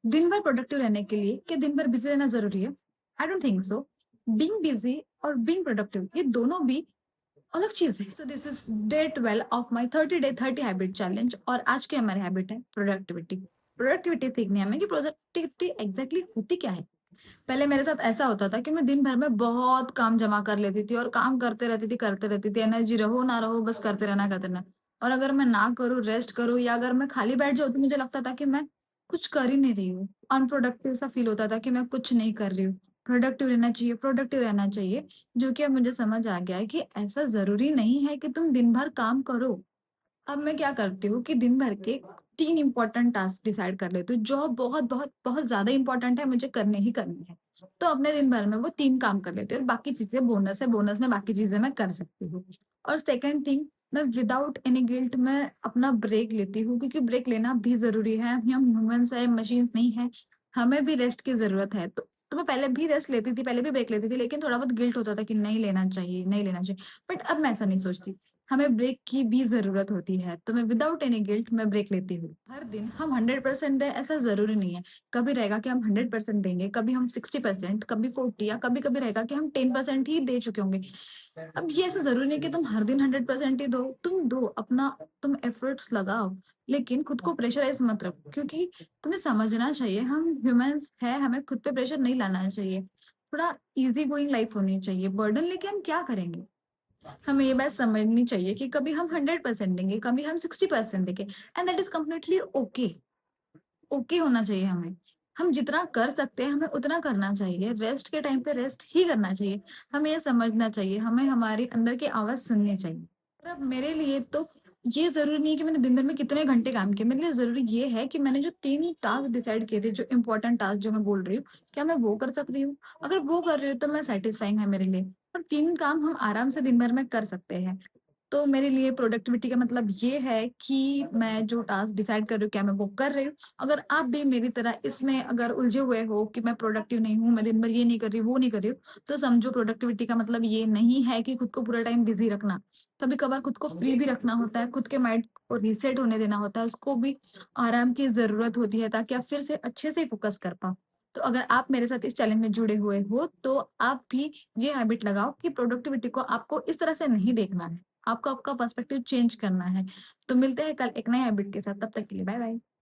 दिन भर प्रोडक्टिव रहने के लिए क्या दिन भर बिज़ी रहना ज़रूरी है? I don't think so. Being busy और बीइंग प्रोडक्टिव ये दोनों भी अलग चीज़ है। So this is day 12 of my 30 day 30 habit challenge और आज की हमारी हैबिट है प्रोडक्टिविटी। प्रोडक्टिविटी सीखनी है हमें कि प्रोडक्टिविटी एग्ज़ैक्टली होती क्या है? पहले मेरे साथ ऐसा होता था कि मैं दिन भर में बहुत काम जमा कर लेती थी और काम करते रहती थी। एनर्जी रहो ना रहो बस करते रहना। और अगर मैं ना करूँ, रेस्ट करूँ या अगर मैं खाली बैठ जाऊँ तो मुझे लगता था कि मैं कुछ कर ही नहीं रही हूँ। अनप्रोडक्टिव सा फ़ील होता था कि मैं कुछ नहीं कर रही हूँ। प्रोडक्टिव रहना चाहिए, जो कि अब मुझे समझ आ गया है कि ऐसा ज़रूरी नहीं है कि तुम दिन भर काम करो। अब मैं क्या करती हूँ कि दिन भर के 3 इम्पोर्टेंट टास्क डिसाइड कर लेती हूँ, जो बहुत ज़्यादा इम्पोर्टेंट है, मुझे करने ही करने हैं। तो अपने दिन भर में वो 3 काम कर लेती हूँ और बाकी चीज़ें बोनस है, बोनस में बाकी चीज़ें मैं कर सकती हूँ। और सेकंड थिंग मैं विदाउट एनी गिल्ट मैं अपना ब्रेक लेती हूँ क्योंकि ब्रेक लेना भी ज़रूरी है। हम ह्यूमन्स हैं, मशीन्स नहीं हैं, हमें भी रेस्ट की ज़रूरत है। तो मैं पहले भी रेस्ट लेती थी, पहले भी ब्रेक लेती थी, लेकिन थोड़ा बहुत गिल्ट होता था कि नहीं लेना चाहिए, नहीं लेना चाहिए। बट अब मैं ऐसा नहीं सोचती। हमें ब्रेक की भी ज़रूरत होती है, तो मैं विदाउट एनी गिल्ट मैं ब्रेक लेती हूँ। हर दिन हम 100% दें ऐसा ज़रूरी नहीं है। कभी रहेगा कि हम 100% देंगे, कभी हम 60%, कभी 40 या कभी-कभी रहेगा कि हम 10% ही दे चुके होंगे। अब ये ऐसा ज़रूरी नहीं कि तुम हर दिन 100% ही दो, तुम दो अपना तुम एफर्ट्स लगाओ, लेकिन खुद को प्रेशराइज़ मत रखो क्योंकि तुम्हें समझना चाहिए हम ह्यूमन्स हैं, हमें खुद पे प्रेशर नहीं लाना चाहिए। थोड़ा ईज़ी गोइंग लाइफ़ होनी चाहिए, बर्डन लेके हम क्या करेंगे? हमें ये बात समझनी चाहिए कि कभी हम 100% देंगे, कभी हम 60% देंगे and that is completely okay. Okay होना चाहिए हमें। हम जितना कर सकते हैं, हमें उतना करना चाहिए। रेस्ट के टाइम पे रेस्ट ही करना चाहिए। हमें ये समझना चाहिए, हमें हमारे अंदर की आवाज़ सुननी चाहिए। और अब मेरे लिए तो ये ज़रूरी नहीं है कि मैंने दिन भर में कितने घंटे काम किए। मेरे लिए ज़रूरी ये है कि मैंने जो 3 ही टास्क डिसाइड किए थे, जो इम्पोर्टेंट टास्क जो मैं बोल रही हूँ, क्या मैं वो कर सक रही हूँ? अगर वो कर रही हूँ, तो मैं सैटिस्फाइंग है मेरे लिए। और 3 काम हम आराम से दिन भर में कर सकते हैं। तो मेरे लिए प्रोडक्टिविटी का मतलब ये है कि मैं जो टास्क डिसाइड कर रही हूँ, क्या मैं वो कर रही हूँ? अगर आप भी मेरी तरह इसमें अगर उलझे हुए हो कि मैं प्रोडक्टिव नहीं हूँ, मैं दिन भर ये नहीं कर रही, वो नहीं कर रही हूँ, तो समझो प्रोडक्टिविटी का मतलब ये नहीं है कि खुद को पूरा टाइम बिज़ी रखना। कभी-कभार खुद को फ्री भी रखना होता है, खुद के माइंड को रीसेट होने देना होता है, उसको भी आराम की ज़रूरत होती है ताकि आप फिर से अच्छे से फ़ोकस कर पाओ। तो अगर आप मेरे साथ इस चैलेंज में जुड़े हुए हो, तो आप भी ये हैबिट लगाओ कि प्रोडक्टिविटी को आपको इस तरह से नहीं देखना है। आपको आपका पर्सपेक्टिव चेंज करना है। तो मिलते हैं कल एक नए हैबिट के साथ, तब तक के लिए बाय बाय।